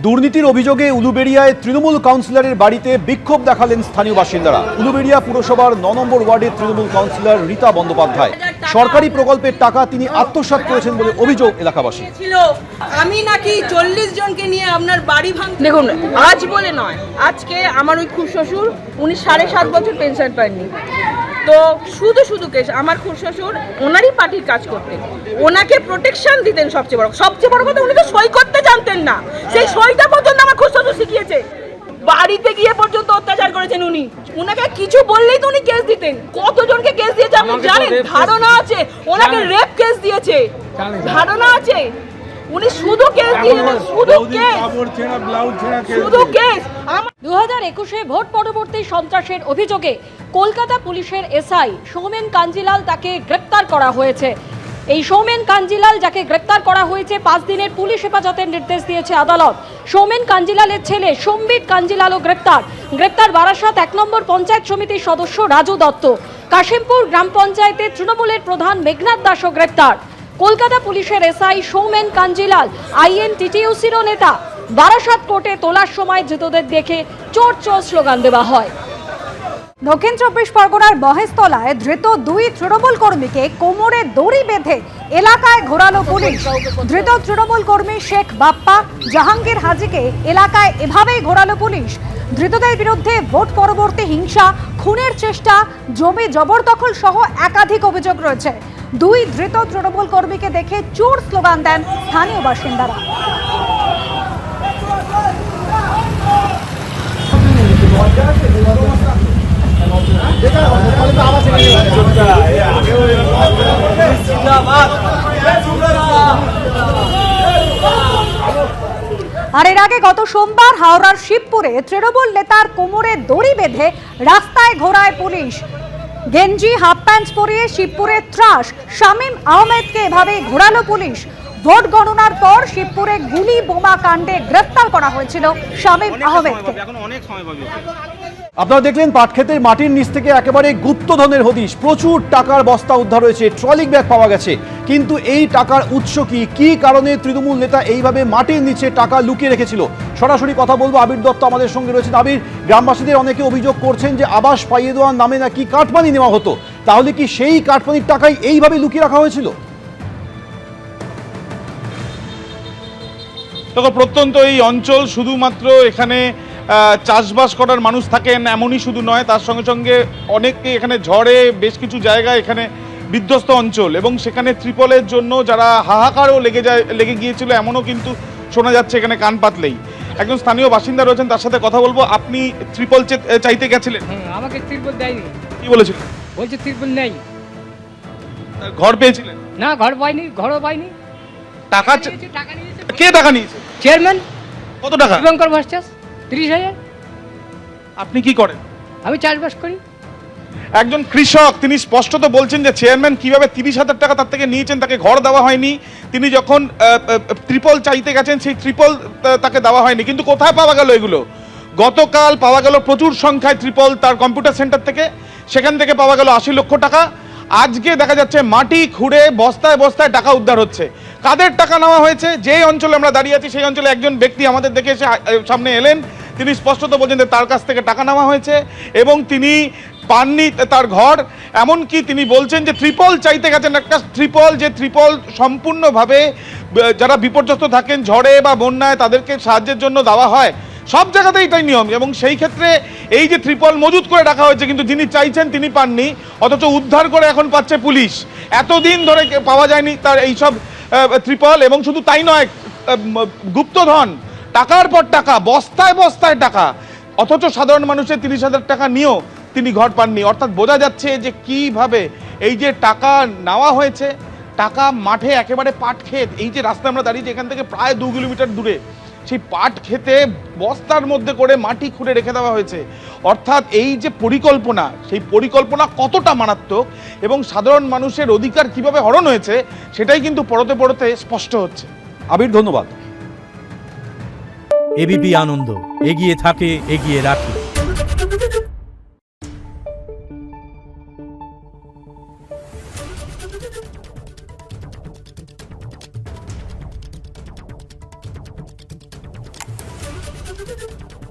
দুর্নীতির অভিযোগে উলুবেড়িয়ায় তৃণমূল কাউন্সিলরের বাড়িতে বিক্ষোভ দেখালেন স্থানীয় বাসিন্দারা। উলুবেড়িয়া পুরসভার ৯ নম্বর ওয়ার্ডের তৃণমূল কাউন্সিলর রীতা বন্দ্যোপাধ্যায় সরকারি প্রকল্পের টাকা তিনি আত্মসাৎ করেছেন বলে অভিযোগ এলাকাবাসী। আমি নাকি 40 জনকে নিয়ে আপনার বাড়ি ভাঙতে। দেখুন, আজ বলে নয়, আজকে আমার ওই খুড়শ্বশুর উনি 7.5 বছর পেনশন পাননি। তো শুধু কেস, আমার খুড়শ্বশুর ওনারই পার্টির কাজ করতেন, ওনাকে প্রোটেকশন দিতেন। সবচেয়ে বড় কথা, উনি তো সই করতে জানতেন না। সেই সইটা পর্যন্ত আমার খুড়শ্বশুর শিখিয়েছে। বাড়িতে গিয়ে পর্যন্ত অত্যাচার করেছেন উনি। উনাকে কিছু বললেই তো উনি কেস দিতেন। কতজনকে কেস দিয়েছে আপনি জানেন? ধারণা আছে ওনাকে রেপ কেস দিয়েছে, ধারণা আছে। উনি শুধু কেস দিয়েছেন, শুধু কেস। 2021-এ ভোট পরবর্তী সন্ত্রাসের অভিযোগে কলকাতা পুলিশের এসআই সৌমেন কাঞ্জিলাল তাকে গ্রেপ্তার করা হয়েছে। এই সৌমেন কাঞ্জিলাল যাকে গ্রেপ্তার করা হয়েছে 5 দিনের পুলিশ হেফাজতের নির্দেশ দিয়েছে আদালত। সৌমেন কাঞ্জিলালের ছেলে সম্বিত কাঞ্জিলালও গ্রেপ্তার বারাসাত 1 নম্বর পঞ্চায়েত সমিতির সদস্য রাজু দত্ত। কাশিমপুর গ্রাম পঞ্চায়েতের তৃণমূলের প্রধান মেঘনাথ দাসও গ্রেপ্তার। কলকাতা পুলিশের এসআই সৌমেন কাঞ্জিলাল আইএনটিটিইউসিরও নেতা। বারাসাত কোর্টে তোলার সময় ধৃতদের দেখে চোর চোর স্লোগান দেওয়া হয়। দক্ষিণ 24 পরগনার মহেশতলায় ধৃত 2 তৃণমূল কর্মীকে কোমরে দড়ি বেঁধে এলাকায় ঘোরালো পুলিশ। ধৃত তৃণমূল কর্মী শেখ বাপ্পা জাহাঙ্গীর হাজিকে এলাকায় এভাবেই ঘোরালো পুলিশ। ধৃতদের বিরুদ্ধে ভোট পরবর্তী হিংসা, খুনের চেষ্টা, জমি জবরদখল সহ একাধিক অভিযোগ রয়েছে। 2 ধৃত তৃণমূল কর্মীকে দেখে চোর স্লোগান দেন স্থানীয় বাসিন্দারা। আর এর আগে গত সোমবার হাওড়ার শিবপুরে তৃণমূল নেতার কোমরে দড়ি বেঁধে রাস্তায় ঘোরায় পুলিশ। গেঞ্জি হাফ প্যান্ট পরিয়ে শিবপুরে ত্রাস, শামীম আহমেদকে এভাবে ঘোরালো পুলিশ। ভোট গণনার পর শিবপুরে গুলি বোমা কাণ্ডে গ্রেফতার করা হয়েছিল শামীম আহমেদকে। আপনারা দেখলেন পাটক্ষেতের মাটির নিচ থেকে একেবারে গুপ্তধনের হদিশ। প্রচুর টাকার বস্তা উদ্ধার হয়েছে, ট্রলি ব্যাগ পাওয়া গেছে। কিন্তু এই টাকার উৎস কি কারণে তৃণমূল নেতা এইভাবে মাটির নিচে টাকা লুকিয়ে রেখেছিল? সরাসরি কথা বলবো। আবির দত্ত আমাদের সঙ্গে রয়েছেন। আবির, গ্রামবাসীদের অনেকে অভিযোগ করছেন যে আবাস পাইয়ে দেওয়ার নামে নাকি কাটমানি নেওয়া হতো। তাহলে কি সেই কাটমানির টাকাই এইভাবে লুকিয়ে রাখা হয়েছিল? দেখো, প্রত্যন্ত এই অঞ্চল শুধুমাত্র এখানে চাষবাস করার মানুষ থাকেন এমনই শুধু নয়, তার সঙ্গে সঙ্গে অনেকে এখানে ঝড়ে বেশ কিছু জায়গা এখানে বিধ্বস্ত অঞ্চল, এবং সেখানে ত্রিপলের জন্য যারা হাহাকারও লেগে গিয়েছিল এমনও কিন্তু শোনা যাচ্ছে এখানে কান পাতলেই। একজন স্থানীয় বাসিন্দা রয়েছেন, তার সাথে কথা বলবো। আপনি ত্রিপল চাইতে গেছিলেন? আমাকে ত্রিপল দেয়নি। কি বলেছিলেন? বলছে ত্রিপল নেই। ঘর পেয়েছিলেন? না, ঘর পাইনি, ঘরও পাইনি। টাকা নিয়েছে। কে টাকা নিয়েছে? চেয়ারম্যান। কত টাকা? শুভঙ্কর ভট্টাচার্য, 30,000। আপনি কি করেন? আমি চাষবাস করি। একজন কৃষক, তিনি স্পষ্টত বলছেন যে চেয়ারম্যান কিভাবে 30,000 টাকা তার থেকে নিয়েছেন, তাকে ঘর দেওয়া হয়নি। তিনি যখন ত্রিপল চাইতে গেছেন সেই ত্রিপল তাকে দেওয়া হয়নি। কিন্তু কোথায় পাওয়া গেল এগুলো? গতকাল পাওয়া গেল প্রচুর সংখ্যায় ত্রিপল তার কম্পিউটার সেন্টার থেকে, সেখান থেকে পাওয়া গেল 80 লক্ষ টাকা। আজকে দেখা যাচ্ছে মাটি খুঁড়ে বস্তায় বস্তায় টাকা উদ্ধার হচ্ছে। কাদের টাকা নেওয়া হয়েছে? যে অঞ্চলে আমরা দাঁড়িয়ে আছি সেই অঞ্চলে একজন ব্যক্তি আমাদের দেখে এসে সামনে এলেন। তিনি স্পষ্টত বলছেন যে তার কাছ থেকে টাকা নেওয়া হয়েছে এবং তিনি পাননি তার ঘর। এমনকি তিনি বলছেন যে ত্রিপল চাইতে গেছেন, একটা ত্রিপল সম্পূর্ণভাবে যারা বিপর্যস্ত থাকেন ঝড়ে বা বন্যায় তাদেরকে সাহায্যের জন্য দেওয়া হয়। সব জায়গাতেই এটাই নিয়ম, এবং সেই ক্ষেত্রে এই যে ত্রিপল মজুত করে রাখা হয়েছে, কিন্তু যিনি চাইছেন তিনি পাননি, অথচ উদ্ধার করে এখন পাচ্ছে পুলিশ। এতদিন ধরে পাওয়া যায়নি তার এইসব ত্রিপল। এবং শুধু তাই নয়, গুপ্তধন, টাকার পর টাকা, বস্তায় বস্তায় টাকা, অথচ সাধারণ মানুষের 30,000 টাকা নিয়েও তিনি ঘর পাননি। অর্থাৎ বোঝা যাচ্ছে যে কিভাবে এই যে টাকা নেওয়া হয়েছে, টাকা মাঠে একেবারে পাটক্ষেত, এই যে রাস্তায় আমরা দাঁড়িয়েছি এখান থেকে প্রায় 2 কিলোমিটার দূরে, সেই পাট খেতে বস্তার মধ্যে করে মাটি খুঁড়ে রেখে দেওয়া হয়েছে। অর্থাৎ এই যে পরিকল্পনা, সেই পরিকল্পনা কতটা মারাত্মক এবং সাধারণ মানুষের অধিকার কিভাবে হরণ হয়েছে সেটাই কিন্তু পড়তে পড়তে স্পষ্ট হচ্ছে। আবির, ধন্যবাদ। এবিপি আনন্দ, এগিয়ে থাকে, এগিয়ে রাখে। দেখুন